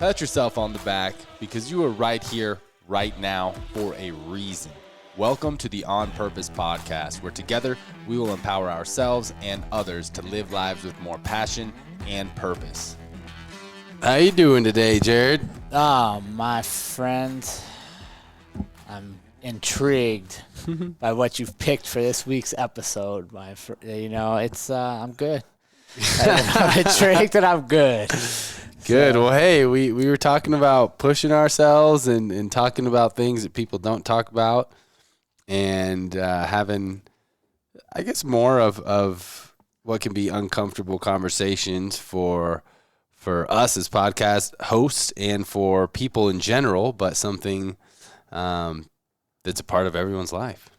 Pat yourself on the back because you are right here, right now, for a reason. Welcome to the On Purpose podcast, where together we will empower ourselves and others to live lives with more passion and purpose. How you doing today, Jared? Oh, my friend, I'm intrigued by what you've picked for this week's episode. I'm good. I'm intrigued and I'm good. Good. Well, hey, we were talking about pushing ourselves and talking about things that people don't talk about, and having, I guess, more of what can be uncomfortable conversations for us as podcast hosts and for people in general, but something that's a part of everyone's life.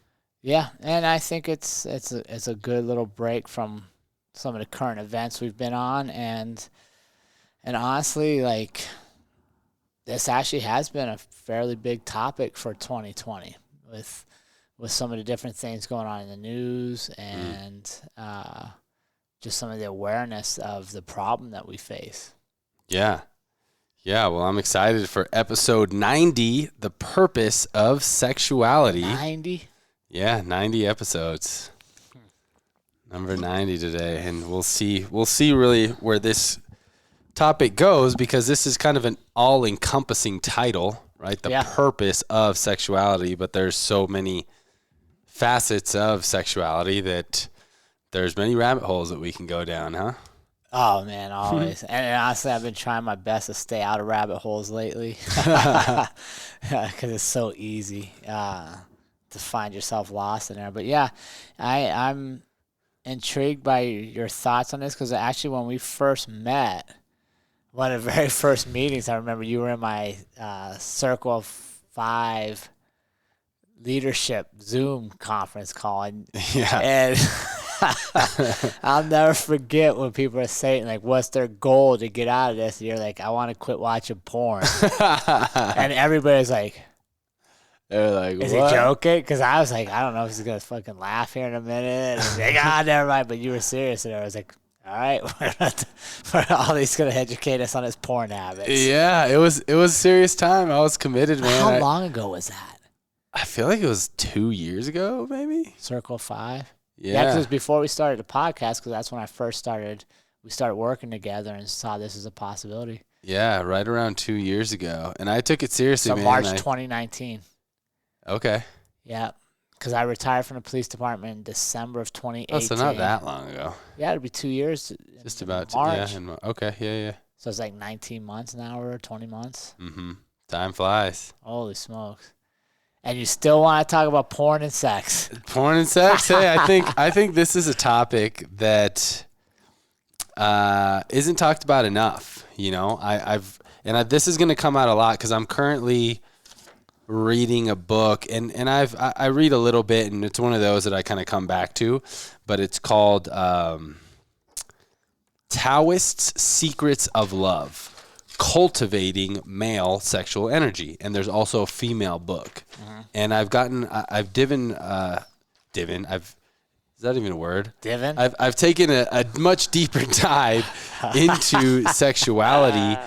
Yeah, and I think it's a good little break from some of the current events we've been on, and honestly, like, this actually has been a fairly big topic for 2020 with some of the different things going on in the news and just some of the awareness of the problem that we face. Yeah. Well, I'm excited for episode 90, The Purpose of Sexuality. 90? Yeah, 90 episodes. Number 90 today, and we'll see really where this topic goes, because this is kind of an all-encompassing title, right? The purpose of sexuality, but there's so many facets of sexuality that there's many rabbit holes that we can go down, huh? Oh, man, always. And honestly, I've been trying my best to stay out of rabbit holes lately because it's so easy to find yourself lost in there. But yeah, I'm intrigued by your thoughts on this, because actually when we first met, one of the very first meetings, I remember you were in my Circle of 5 leadership Zoom conference call. And I'll never forget when people are saying, like, what's their goal to get out of this? And you're like, I want to quit watching porn. And everybody's like, they're like, is what? he joking? Because I was like, I don't know if he's going to fucking laugh here in a minute. And like, never mind. But you were serious. And I was like, all right, we're all these going to educate us on his porn habits. Yeah, it was a serious time. I was committed, man. How long ago was that? I feel like it was 2 years ago, maybe. Circle 5? Yeah, because it was before we started the podcast, because that's when I first started. We started working together and saw this as a possibility. Yeah, right around 2 years ago. And I took it seriously, so man. March 2019. Okay. Yeah, because I retired from the police department in December of 2018. Oh, so not that long ago. Yeah, it'll be 2 years. Just about March. Okay, yeah. So it's like 19 months now, or 20 months. Mm-hmm. Time flies. Holy smokes. And you still want to talk about porn and sex? Porn and sex? Hey, I think this is a topic that isn't talked about enough. You know, this is going to come out a lot because I'm currently reading a book, and I read a little bit, and it's one of those that I kind of come back to, but it's called Taoist's Secrets of Love: Cultivating Male Sexual Energy. And there's also a female book. And is that even a word? Divin? I've taken a much deeper dive into sexuality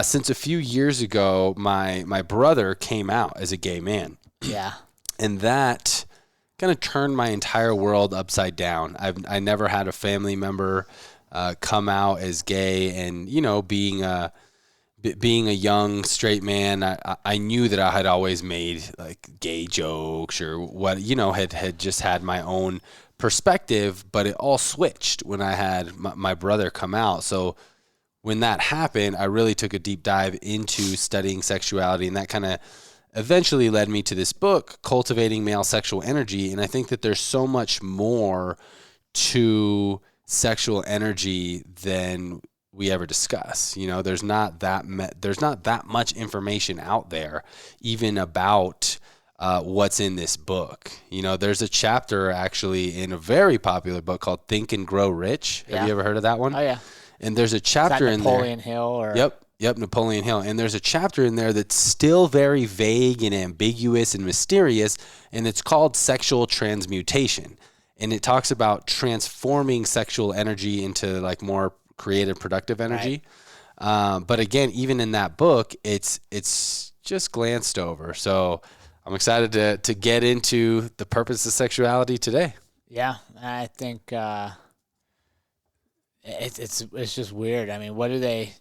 since a few years ago. My brother came out as a gay man. Yeah. And that kind of turned my entire world upside down. I never had a family member come out as gay, and, you know, being a young straight man, I knew that I had always made like gay jokes or what, you know, had just had my own perspective, but it all switched when I had my brother come out. So when that happened, I really took a deep dive into studying sexuality, and that kind of eventually led me to this book, Cultivating Male Sexual Energy. And I think that there's so much more to sexual energy than we ever discuss. You know, there's not that much information out there even about what's in this book. You know, there's a chapter actually in a very popular book called Think and Grow Rich. Have you ever heard of that one? Oh, yeah. And there's a chapter in there. Napoleon Hill? Or? Yep, Napoleon Hill. And there's a chapter in there that's still very vague and ambiguous and mysterious, and it's called Sexual Transmutation. And it talks about transforming sexual energy into like more creative, productive energy. But again, even in that book, it's just glanced over. So I'm excited to get into the purpose of sexuality today. Yeah, I think it's just weird. I mean, what do they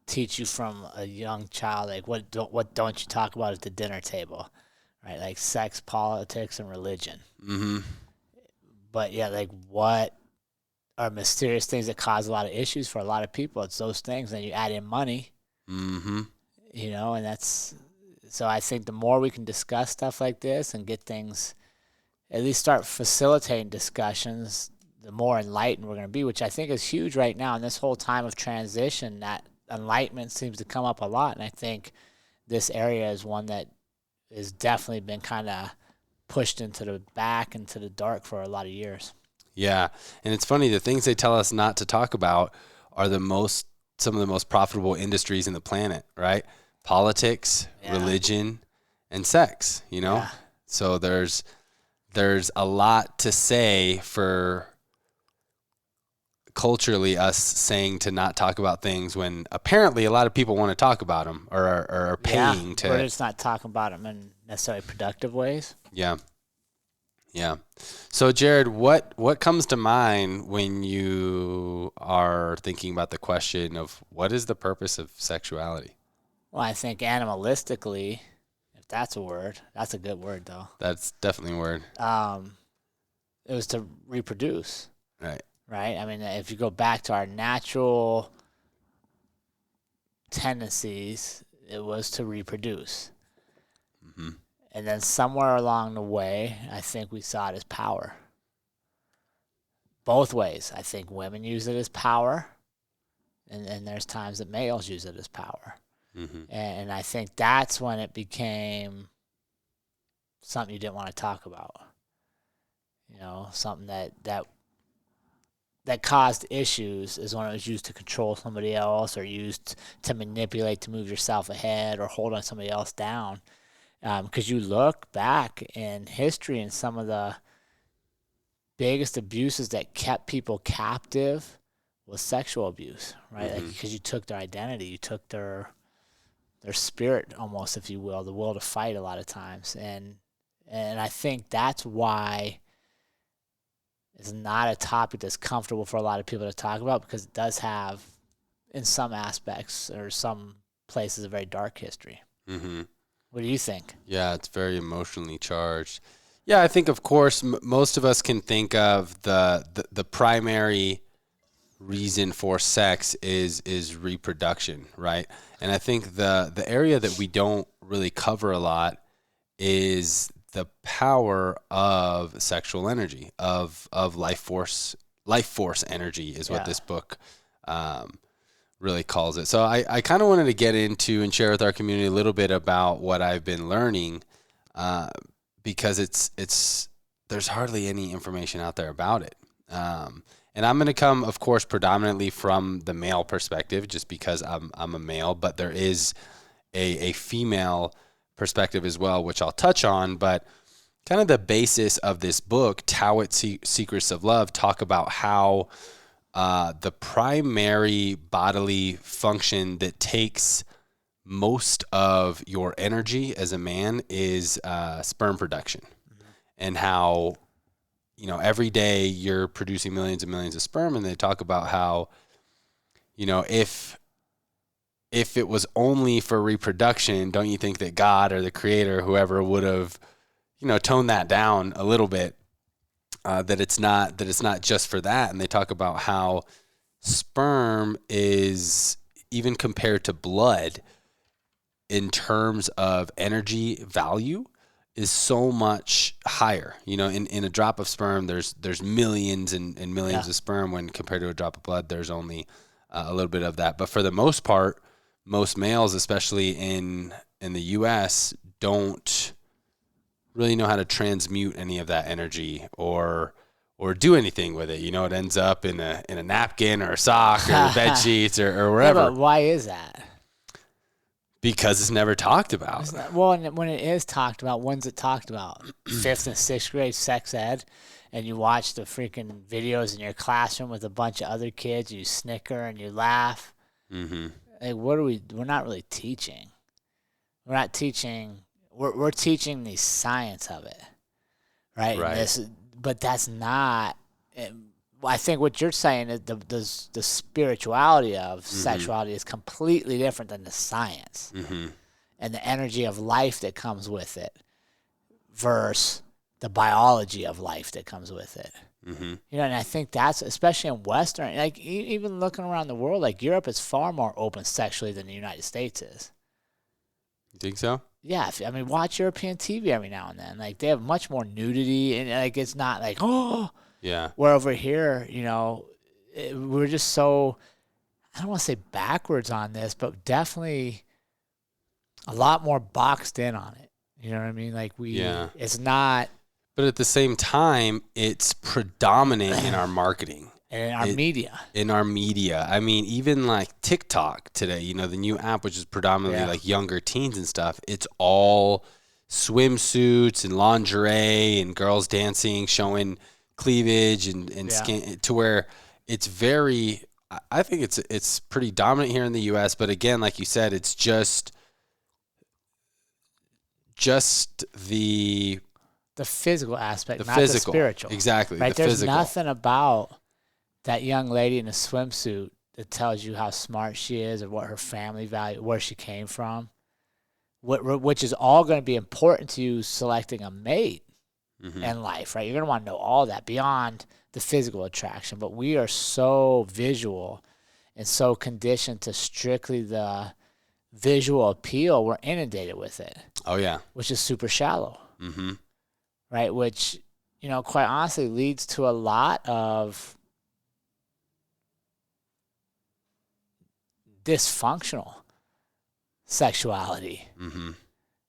teach you from a young child? Like, what don't you talk about at the dinner table, right? Like sex, politics, and religion. Mm-hmm. But yeah, like what are mysterious things that cause a lot of issues for a lot of people? It's those things. And you add in money, Mm-hmm. and that's so. I think the more we can discuss stuff like this and get things, at least start facilitating discussions, the more enlightened we're going to be, which I think is huge right now. In this whole time of transition, that enlightenment seems to come up a lot. And I think this area is one that has definitely been kind of pushed into the back, into the dark for a lot of years. Yeah. And it's funny, the things they tell us not to talk about are some of the most profitable industries in the planet, right? Politics, religion, and sex, Yeah. So there's a lot to say for culturally us saying to not talk about things when apparently a lot of people want to talk about them or are paying to. We're just not talking about them in necessarily productive ways. Yeah. Yeah. So Jared, what comes to mind when you are thinking about the question of what is the purpose of sexuality? Well, I think animalistically, if that's a word, that's a good word though. That's definitely a word. It was to reproduce. Right. Right? I mean, if you go back to our natural tendencies, it was to reproduce. Mm-hmm. And then somewhere along the way, I think we saw it as power. Both ways. I think women use it as power, and there's times that males use it as power. Mm-hmm. And I think that's when it became something you didn't want to talk about. Something that caused issues is when it was used to control somebody else or used to manipulate to move yourself ahead or hold on somebody else down. Because you look back in history and some of the biggest abuses that kept people captive was sexual abuse, right? Mm-hmm. Like, because you took their identity, you took their spirit almost, if you will to fight a lot of times. And I think that's why it's not a topic that's comfortable for a lot of people to talk about, because it does have, in some aspects or some places, a very dark history. Mm-hmm. What do you think? Yeah, it's very emotionally charged. Yeah, I think, of course, most of us can think of the primary reason for sex is reproduction, right? And I think the area that we don't really cover a lot is the power of sexual energy, of life force energy is what this book really calls it. So I kind of wanted to get into and share with our community a little bit about what I've been learning, because there's hardly any information out there about it. And I'm going to come, of course, predominantly from the male perspective, just because I'm a male, but there is a female perspective as well, which I'll touch on. But kind of the basis of this book, Tao Secrets of Love, talk about how the primary bodily function that takes most of your energy as a man is sperm production. Mm-hmm. And how, every day you're producing millions and millions of sperm, and they talk about how, if it was only for reproduction, don't you think that God or the creator, whoever, would have, toned that down a little bit? That it's not just for that. And they talk about how sperm is, even compared to blood, in terms of energy value, is so much higher. In a drop of sperm, there's millions and millions of sperm, when compared to a drop of blood, there's only a little bit of that. But for the most part, most males, especially in the U.S., don't really know how to transmute any of that energy or do anything with it. It ends up in a napkin or a sock or bed sheets or wherever. Yeah, but why is that? Because it's never talked about. Well, and when it is talked about, when's it talked about? 5th and 6th grade sex ed, and you watch the freaking videos in your classroom with a bunch of other kids, you snicker and you laugh. Mm-hmm. like, we're not really teaching. We're not teaching. We're teaching the science of it, right? Right. But that's not. I think what you're saying is the spirituality of sexuality is completely different than the science and the energy of life that comes with it versus the biology of life that comes with it. You know, and I think that's, especially in Western, like even looking around the world, like Europe is far more open sexually than the United States is. You think so? Yeah, I mean, watch European TV every now and then. Like, they have much more nudity, and like it's not like, oh. Yeah. Where over here, you know, we're just so, I don't want to say backwards on this, but definitely a lot more boxed in on it. You know what I mean? Like it's not. But at the same time, it's predominant in our marketing. And in our media. In our media. I mean, even like TikTok today, you know, the new app, which is predominantly like younger teens and stuff, it's all swimsuits and lingerie and girls dancing, showing cleavage and skin, to where it's very, I think it's pretty dominant here in the U.S. But again, like you said, it's just the physical aspect, not physical, the spiritual. Exactly. Right? The There's physical. nothing about that young lady in a swimsuit that tells you how smart she is or what her family value, where she came from, which is all going to be important to you selecting a mate in life, right? You're going to want to know all that beyond the physical attraction. But we are so visual and so conditioned to strictly the visual appeal. We're inundated with it. Oh, yeah. Which is super shallow. Right? Which, you know, quite honestly leads to a lot of dysfunctional sexuality.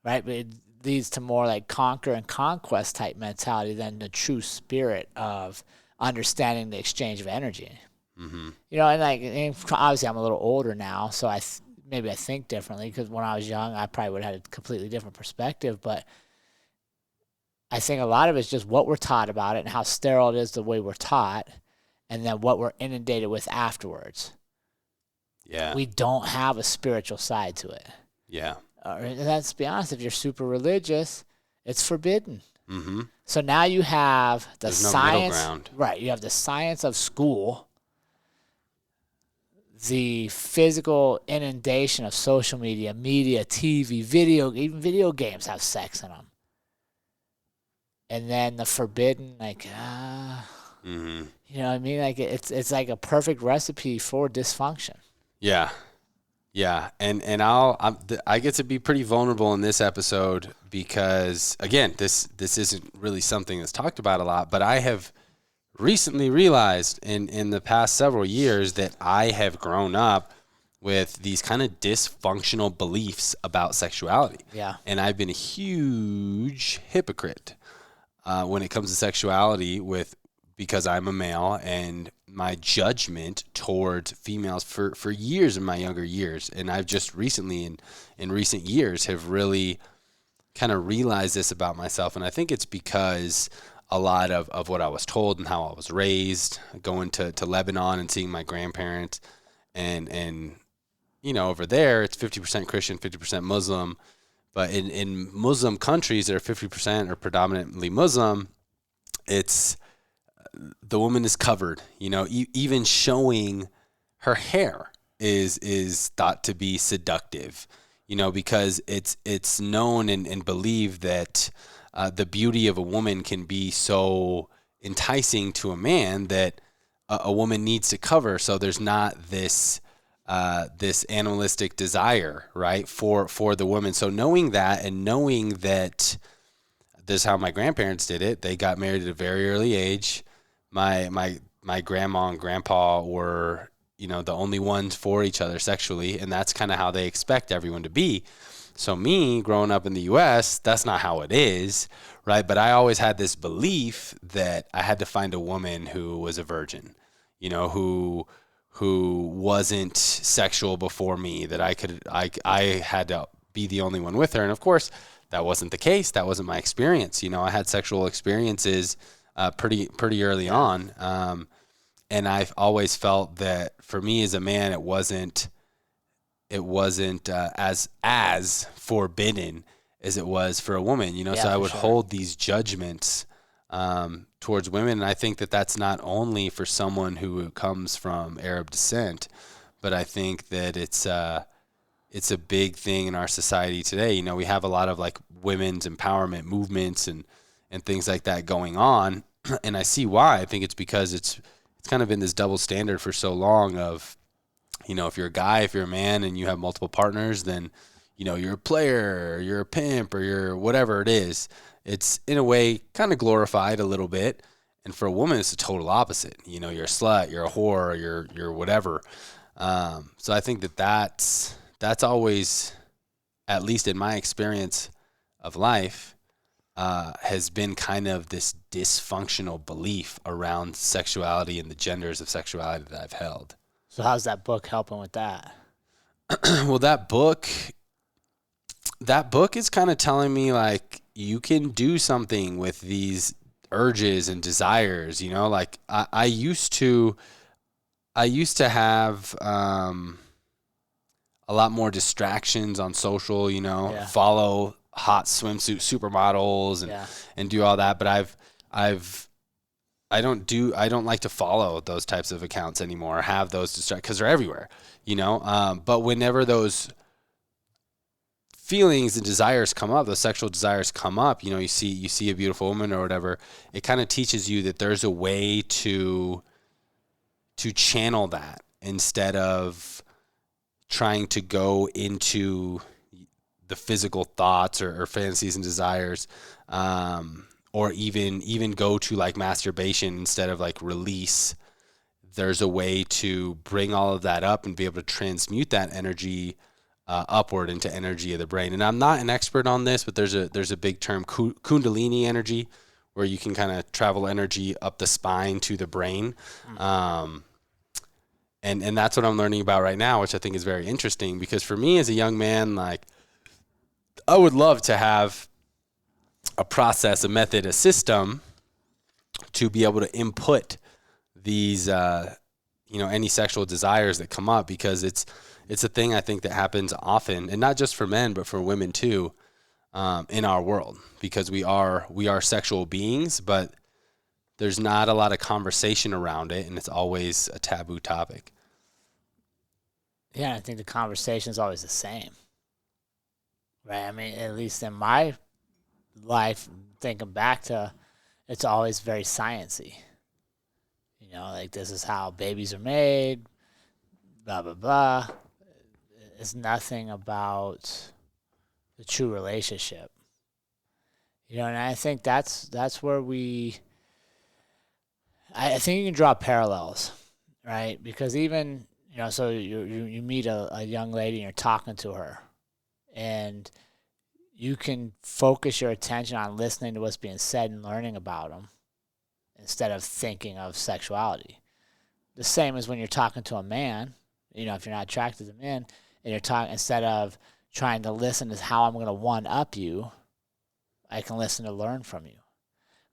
Right? But it leads to more like conquer and conquest type mentality than the true spirit of understanding the exchange of energy. You know, and obviously I'm a little older now, so maybe I think differently, because when I was young, I probably would have had a completely different perspective. But I think a lot of it's just what we're taught about it and how sterile it is the way we're taught, and then what we're inundated with afterwards. Yeah. We don't have a spiritual side to it. Yeah. And let's be honest, if you're super religious, it's forbidden. So now you have the science, right? You have the science of school, the physical inundation of social media, TV, even video games have sex in them. And then the forbidden, like, you know what I mean? Like it's like a perfect recipe for dysfunction. Yeah. Yeah. And I get to be pretty vulnerable in this episode because, again, this isn't really something that's talked about a lot, but I have recently realized in the past several years that I have grown up with these kind of dysfunctional beliefs about sexuality. Yeah. And I've been a huge hypocrite when it comes to sexuality because I'm a male, and my judgment towards females for years in my younger years. And I've just recently in recent years have really kind of realized this about myself. And I think it's because a lot of what I was told and how I was raised, going to Lebanon and seeing my grandparents, and you know, over there it's 50% Christian, 50% Muslim. But in Muslim countries that are 50% or predominantly Muslim, it's the woman is covered. You know, even showing her hair is thought to be seductive. You know, because it's known and believed that the beauty of a woman can be so enticing to a man that a woman needs to cover. So there's not this animalistic desire, right, for the woman. So knowing that, and knowing that this is how my grandparents did it, they got married at a very early age. My grandma and grandpa were, you know, the only ones for each other sexually, and that's kind of how they expect everyone to be. So me, growing up in the U.S., that's not how it is, right? But I always had this belief that I had to find a woman who was a virgin, you know, who wasn't sexual before me, that I had to be the only one with her. And of course, that wasn't the case. That wasn't my experience. You know, I had sexual experiences pretty early on. And I've always felt that for me as a man, it wasn't it wasn't as forbidden as it was for a woman, you know. Yeah, So I for would sure. hold these judgments towards women, and I think that that's not only for someone who comes from Arab descent, but I think that it's a big thing in our society today. You know, we have a lot of like women's empowerment movements and things like that going on, and I see why. I think it's because it's kind of been this double standard for so long of, you know, if you're a guy, if you're a man and you have multiple partners, then, you know, you're a player, or you're a pimp, or you're whatever it is. It's in a way kind of glorified a little bit. And for a woman, it's the total opposite. You know, you're a slut, you're a whore, you're whatever. So I think that that's always, at least in my experience of life, has been kind of this dysfunctional belief around sexuality and the genders of sexuality that I've held. So how's that book helping with that? Well, that book is kind of telling me like you can do something with these urges and desires, you know, like I used to have a lot more distractions on social, you know, Yeah. follow hot swimsuit supermodels and do all that. But I don't like to follow those types of accounts anymore, have those because they're everywhere, you know. But whenever those feelings and desires come up, those sexual desires come up, you know, you see a beautiful woman or whatever, it kind of teaches you that there's a way to channel that instead of trying to go into the physical thoughts or fantasies and desires, or even go to like masturbation instead of like release. There's a way to bring all of that up and be able to transmute that energy upward into energy of the brain. And I'm not an expert on this, but there's a big term, Kundalini energy, where you can kind of travel energy up the spine to the brain. And that's what I'm learning about right now, which I think is very interesting, because for me as a young man, like, I would love to have a process, a method, a system to be able to input these, any sexual desires that come up, because it's a thing I think that happens often, and not just for men, but for women too, in our world, because we are sexual beings, but there's not a lot of conversation around it, and it's always a taboo topic. Yeah, I think the conversation is always the same. Right? I mean, at least in my life, thinking back to, it's always very sciencey. You know, like, this is how babies are made, blah, blah, blah. It's nothing about the true relationship. You know, and I think that's where I think you can draw parallels, right? Because even, you know, so you meet a young lady and you're talking to her, and you can focus your attention on listening to what's being said and learning about them instead of thinking of sexuality. The same as when you're talking to a man, you know, if you're not attracted to men, and you're talking, instead of trying to listen to how I'm going to one-up you, I can listen to learn from you.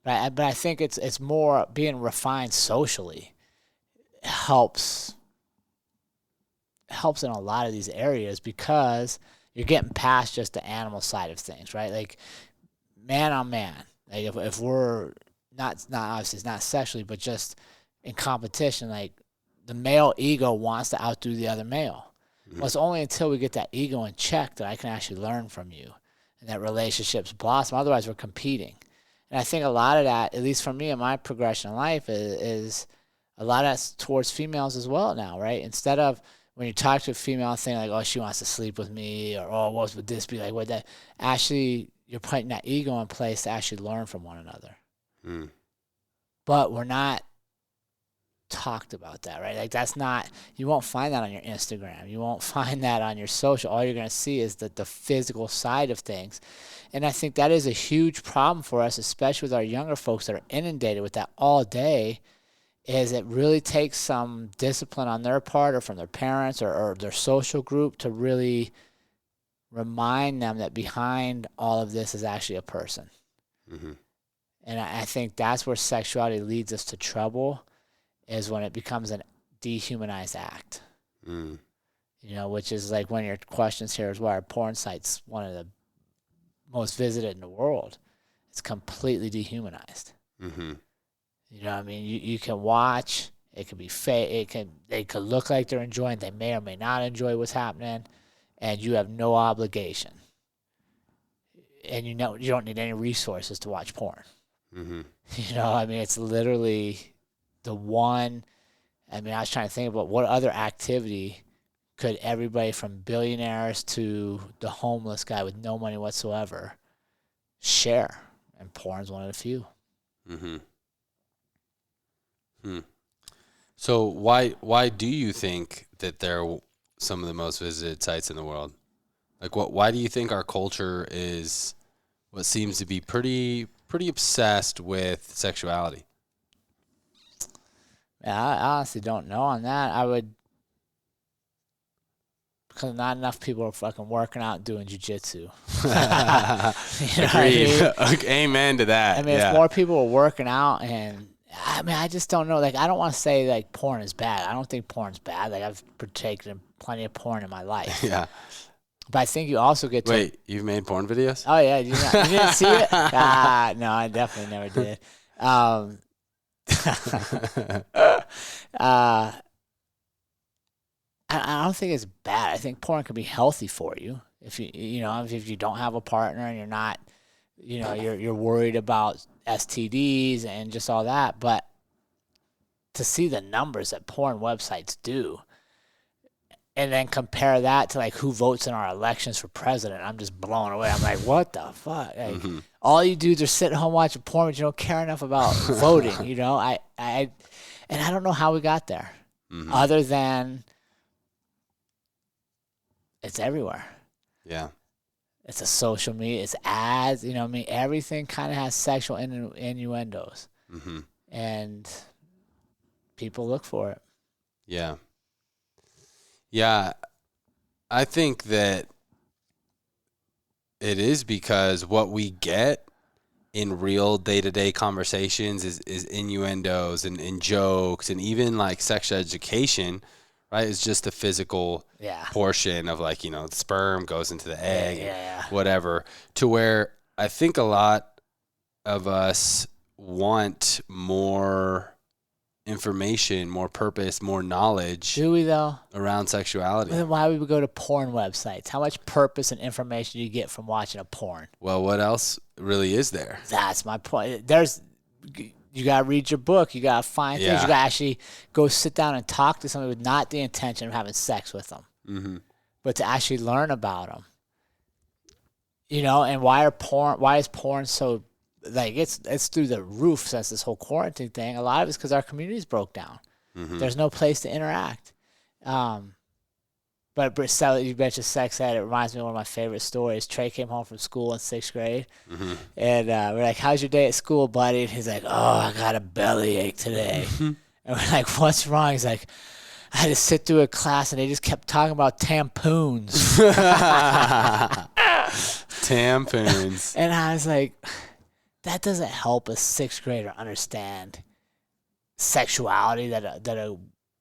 But I think it's more being refined socially helps in a lot of these areas, because you're getting past just the animal side of things, right? Like, man on man, like if we're not obviously it's not sexually, but just in competition, like, the male ego wants to outdo the other male. Well, it's only until we get that ego in check that I can actually learn from you and that relationships blossom. Otherwise, we're competing. And I think a lot of that, at least for me in my progression in life, is a lot of that's towards females as well now, right? Instead of when you talk to a female thing like, oh, she wants to sleep with me, or, oh, what would this be like? What that? Actually, you're putting that ego in place to actually learn from one another. But we're not talked about that, right? Like, that's not, you won't find that on your Instagram. You won't find that on your social. All you're going to see is the physical side of things. And I think that is a huge problem for us, especially with our younger folks that are inundated with that all day, is it really takes some discipline on their part or from their parents or their social group to really remind them that behind all of this is actually a person. Mm-hmm. And I think that's where sexuality leads us to trouble, is when it becomes a dehumanized act. which is like one of your questions here is why are porn sites one of the most visited in the world? It's completely dehumanized. Mm-hmm. You know what I mean? You can watch. It could be fake. They could look like they're enjoying. They may or may not enjoy what's happening, and you have no obligation. And you don't need any resources to watch porn. Mm-hmm. I mean, it's literally the one. I mean, I was trying to think about what other activity could everybody from billionaires to the homeless guy with no money whatsoever share, and porn's one of the few. Mm-hmm. So why do you think that they're some of the most visited sites in the world? Like why do you think our culture is what seems to be pretty obsessed with sexuality? Yeah, I honestly don't know on that. Because not enough people are fucking working out and doing jujitsu. Agreed. Amen to that. I mean, if more people were working out, and I mean, I just don't know. Like, I don't want to say like porn is bad. I don't think porn's bad. Like, I've partaken in plenty of porn in my life. Yeah. But I think you also get to... Wait, you've made porn videos? Oh, yeah. You didn't see it? No, I definitely never did. I don't think it's bad. I think porn can be healthy for you. If you don't have a partner and you're not, you're worried about STDs and just all that. But to see the numbers that porn websites do, and then compare that to like who votes in our elections for president, I'm just blown away. I'm like, what the fuck? Like, all you dudes are sitting home watching porn, but you don't care enough about voting. And I don't know how we got there, other than it's everywhere. Yeah. It's a social media. It's ads. Everything kind of has sexual innuendos, and people look for it. Yeah. Yeah, I think that it is because what we get in real day-to-day conversations is innuendos and jokes, and even like sex education, right? It's just the physical portion of like, the sperm goes into the egg, whatever, to where I think a lot of us want more information, more purpose, more knowledge. Do we though? Around sexuality. Well, then why would we go to porn websites? How much purpose and information do you get from watching a porn? Well, what else really is there? That's my point. You gotta read your book. You gotta find things. You gotta actually go sit down and talk to somebody with not the intention of having sex with them, but to actually learn about them. And why is porn so? Like it's through the roof since this whole quarantine thing. A lot of it's because our communities broke down. There's no place to interact. But Bristol, you mentioned sex ed. It reminds me of one of my favorite stories. Trey came home from school in 6th grade, and we're like, "How's your day at school, buddy?" And he's like, "Oh, I got a bellyache today." And we're like, "What's wrong?" He's like, "I had to sit through a class and they just kept talking about tampons." Tampons. And I was like, that doesn't help a 6th grader understand sexuality, that a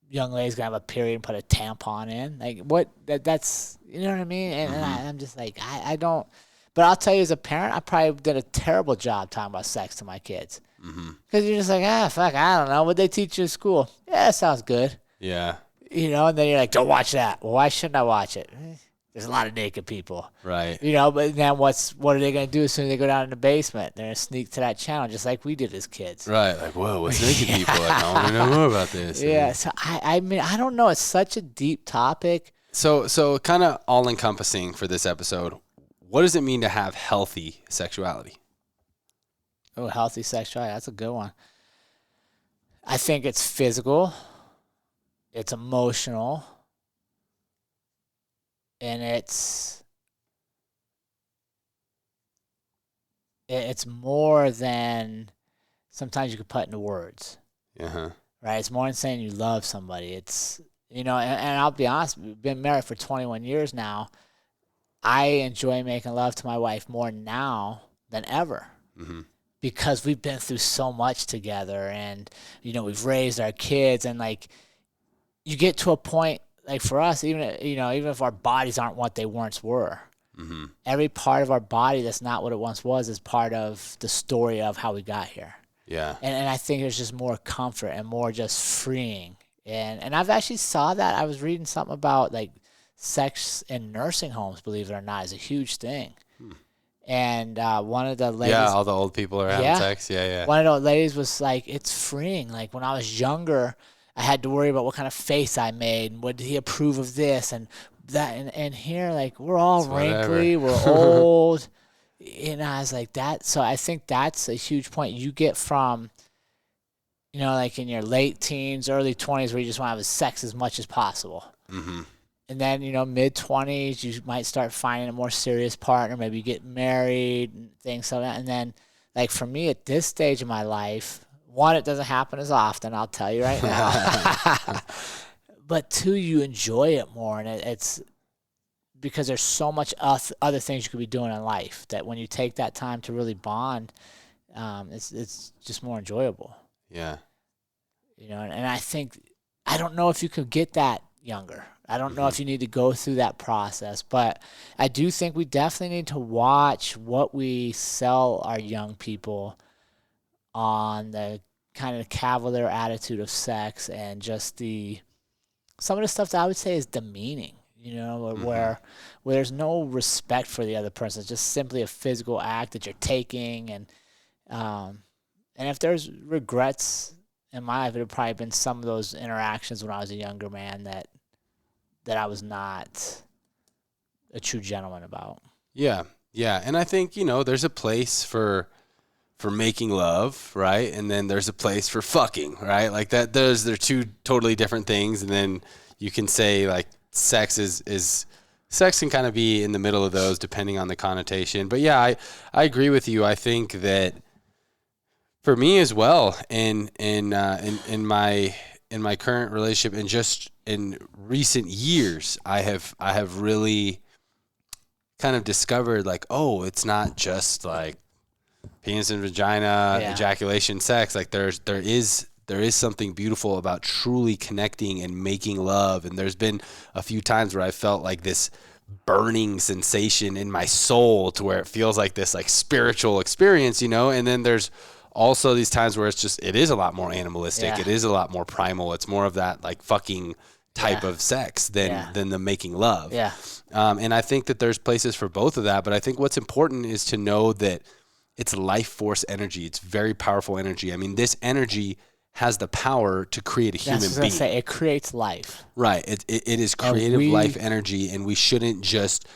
young lady's gonna have a period and put a tampon in. Like what? That's you know what I mean? And I'm just like, I don't. But I'll tell you, as a parent, I probably did a terrible job talking about sex to my kids. Because you're just like, fuck, I don't know. What'd they teach you in school? Yeah, that sounds good. Yeah. And then you're like, don't watch that. Well, why shouldn't I watch it? There's a lot of naked people. Right. But then what are they going to do as soon as they go down in the basement? They're going to sneak to that channel just like we did as kids. Right. Like, whoa, what's naked people? Like, I want to know more about this. Yeah. So, I mean, I don't know. It's such a deep topic. So kind of all-encompassing for this episode, what does it mean to have healthy sexuality? Oh, healthy sexuality. That's a good one. I think it's physical. It's emotional. And it's more than sometimes you could put into words. Right? It's more than saying you love somebody. It's, and I'll be honest, we've been married for 21 years now. I enjoy making love to my wife more now than ever. Because we've been through so much together, and, we've raised our kids, and like, you get to a point, like for us, even even if our bodies aren't what they once were, Mm-hmm. every part of our body that's not what it once was is part of the story of how we got here. Yeah. And I think there's just more comfort and more just freeing. And I've actually saw that. I was reading something about like sex in nursing homes, believe it or not, is a huge thing. And one of the ladies, Yeah, all the old people are having Yeah. sex. Yeah, yeah. one of the ladies was like, it's freeing. Like when I was younger, I had to worry about what kind of face I made and would he approve of this and that. And here, like, we're all It's whatever. wrinkly, we're old. And I was like, that. So I think that's a huge point. You get from, like in your late teens, early 20s, where you just want to have sex as much as possible. Mm-hmm. And then, mid-20s, you might start finding a more serious partner. Maybe you get married and things like that. And then, like, for me at this stage of my life, one, it doesn't happen as often, I'll tell you right now. But two, you enjoy it more. And it's because there's so much other things you could be doing in life that when you take that time to really bond, it's just more enjoyable. Yeah. And I think, I don't know if you could get that younger. I don't know if you need to go through that process, but I do think we definitely need to watch what we sell our young people on the kind of cavalier attitude of sex and just some of the stuff that I would say is demeaning, where there's no respect for the other person. It's just simply a physical act that you're taking. And if there's regrets in my life, it would probably been some of those interactions when I was a younger man that I was not a true gentleman about. Yeah. Yeah. And I think, there's a place for making love, right? And then there's a place for fucking, right? Like they're two totally different things. And then you can say like sex sex can kind of be in the middle of those depending on the connotation. But yeah, I agree with you. I think that for me as well, in my current relationship and just in recent years, I have really kind of discovered like, oh, it's not just like penis and vagina, ejaculation, sex. Like there is something beautiful about truly connecting and making love. And there's been a few times where I felt like this burning sensation in my soul to where it feels like this like spiritual experience, and then there's also these times where it is a lot more animalistic. Yeah. It is a lot more primal. It's more of that like fucking type of sex than the making love. Yeah. And I think that there's places for both of that. But I think what's important is to know that it's life force energy. It's very powerful energy. I mean, this energy has the power to create a human being. Say, it creates life. Right. It is creative life energy, and we shouldn't just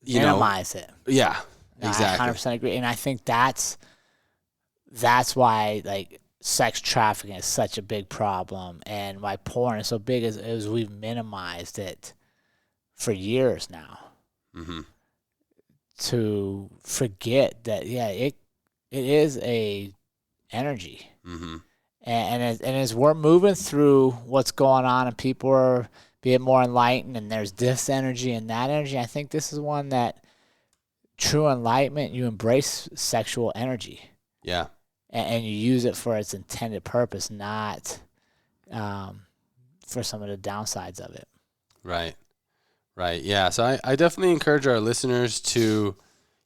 minimize it. Yeah. No, Exactly. I 100% agree. And I think that's why like sex trafficking is such a big problem, and why porn is so big is we've minimized it for years now. Mm-hmm. To forget that it is a energy. Mm-hmm. And as we're moving through what's going on and people are being more enlightened and there's this energy and that energy, I think this is one that true enlightenment, you embrace sexual energy. Yeah. And you use it for its intended purpose, not for some of the downsides of it. Right. Right. Yeah. So I definitely encourage our listeners to,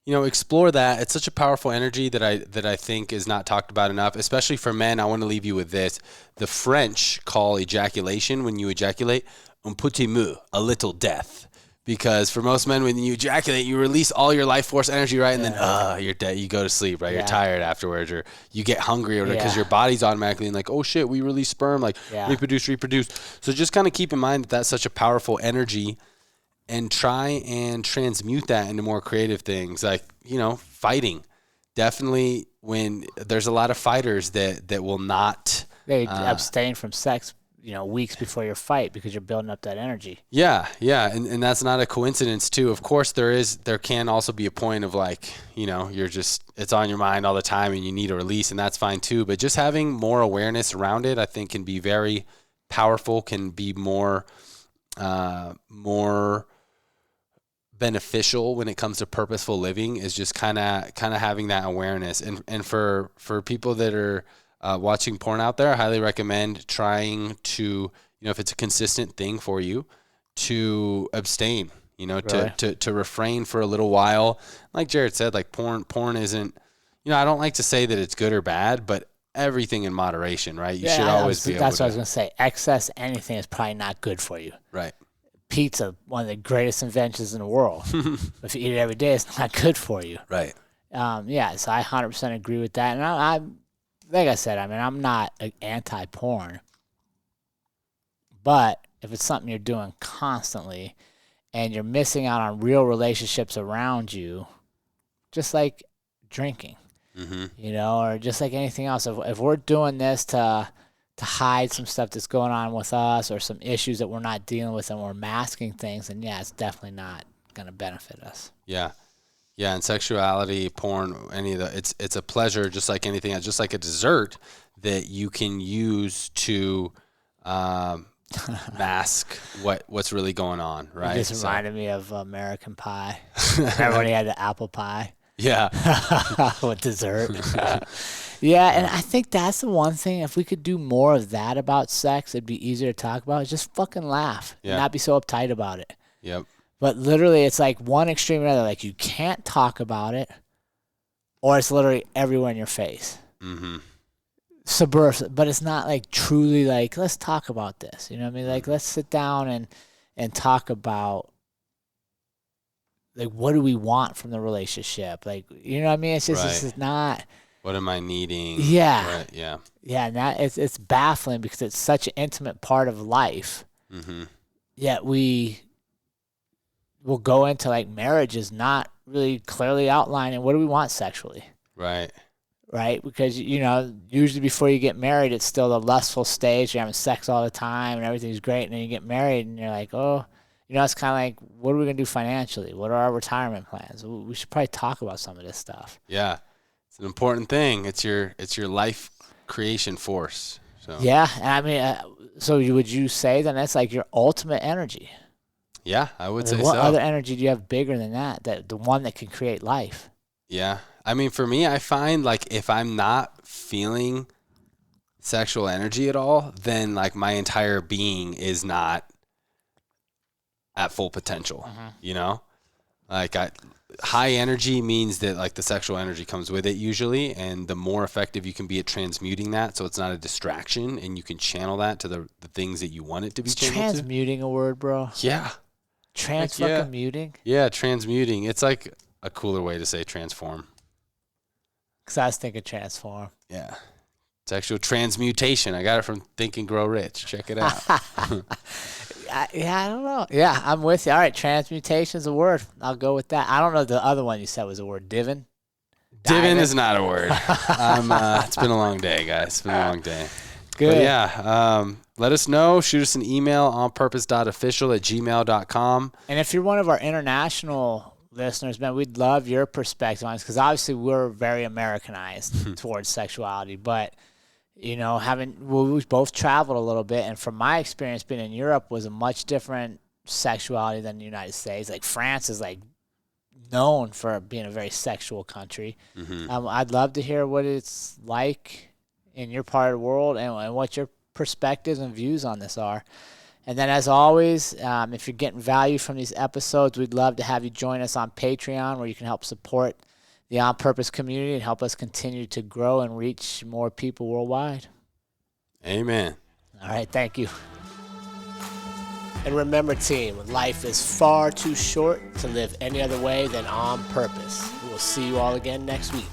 explore that. It's such a powerful energy that I think is not talked about enough, especially for men. I want to leave you with this. The French call ejaculation, when you ejaculate, un petit mot, a little death. Because for most men, when you ejaculate, you release all your life force energy, right? And then, you're dead. You go to sleep, right? You're tired afterwards, or you get hungry, or because your body's automatically like, oh shit, we release sperm, like reproduce. So just kind of keep in mind that that's such a powerful energy, and try and transmute that into more creative things, like fighting. Definitely, when there's a lot of fighters that will not abstain from sex weeks before your fight because you're building up that energy. Yeah. And that's not a coincidence too. Of course there can also be a point of like, it's on your mind all the time and you need a release, and that's fine too. But just having more awareness around it, I think, can be very powerful, can be more beneficial when it comes to purposeful living, is just kind of having that awareness. And for people that are watching porn out there, I highly recommend trying to, if it's a consistent thing for you, to abstain, Right. to refrain for a little while. Like Jared said, like porn isn't, I don't like to say that it's good or bad, but everything in moderation, right? You should always be able That's what I was to. going to say. Excess anything is probably not good for you. Right. Pizza, one of the greatest inventions in the world. If you eat it every day, it's not good for you. Right. Yeah, so I 100% agree with that. And I like I said, I'm not anti-porn. But if it's something you're doing constantly and you're missing out on real relationships around you, just like drinking, or just like anything else, if we're doing this to hide some stuff that's going on with us or some issues that we're not dealing with and we're masking things, then yeah, it's definitely not going to benefit us. Yeah. Yeah, and sexuality, porn, any of the, it's a pleasure, just like anything else, just like a dessert that you can use to mask what's really going on, right? It just reminded me of American Pie. Remember when he had the apple pie? Yeah. With dessert. Yeah, and I think that's the one thing. If we could do more of that about sex, it'd be easier to talk about. Just fucking laugh and not be so uptight about it. Yep. But literally, it's like one extreme or another. Like, you can't talk about it, or it's literally everywhere in your face. Mm-hmm. Subversive, but it's not like truly like, let's talk about this. You know what I mean? Like, let's sit down and talk about, like, what do we want from the relationship? Like, you know what I mean? It's just, Right. it's not. What am I needing? Yeah. Right. Yeah. Yeah, and that it's baffling because it's such an intimate part of life. Mm-hmm. Yet we will go into like marriages not really clearly outlining what do we want sexually, Right. right? Because usually before you get married, it's still the lustful stage. You're having sex all the time and everything's great, and then you get married and you're like, oh, it's kind of like, what are we gonna do financially? What are our retirement plans? We should probably talk about some of this stuff. Yeah. It's an important thing. It's your life creation force. So Yeah, and I mean, would you say then that's like your ultimate energy? yeah, I would say What so. other energy do you have bigger than that? That the one that can create life? Yeah. I mean, for me, I find like if I'm not feeling sexual energy at all, then like my entire being is not at full potential, Like high energy means that like the sexual energy comes with it usually, and the more effective you can be at transmuting that so it's not a distraction and you can channel that to the things that you want it to be channeled Transmuting a word, bro? to. Yeah. Fucking muting? Yeah, transmuting. It's like a cooler way to say transform. Because I was thinking transform. Yeah. Sexual transmutation. I got it from Think and Grow Rich. Check it out. I don't know. Yeah, I'm with you. All right, transmutation is a word. I'll go with that. I don't know the other one you said was a word. Divin? Divin is not a word. It's been a long day, guys. It's been a long day. Good. But yeah, let us know. Shoot us an email, onpurpose.official@gmail.com. And if you're one of our international listeners, man, we'd love your perspective on this because obviously we're very Americanized towards sexuality. But, we've both traveled a little bit. And from my experience being in Europe was a much different sexuality than the United States. Like France is like known for being a very sexual country. Mm-hmm. I'd love to hear what it's like in your part of the world and what your perspectives and views on this are. And then, as always, if you're getting value from these episodes, we'd love to have you join us on Patreon, where you can help support the On Purpose community and help us continue to grow and reach more people worldwide. Amen. All right, thank you. And remember, team, life is far too short to live any other way than on purpose. We will see you all again next week.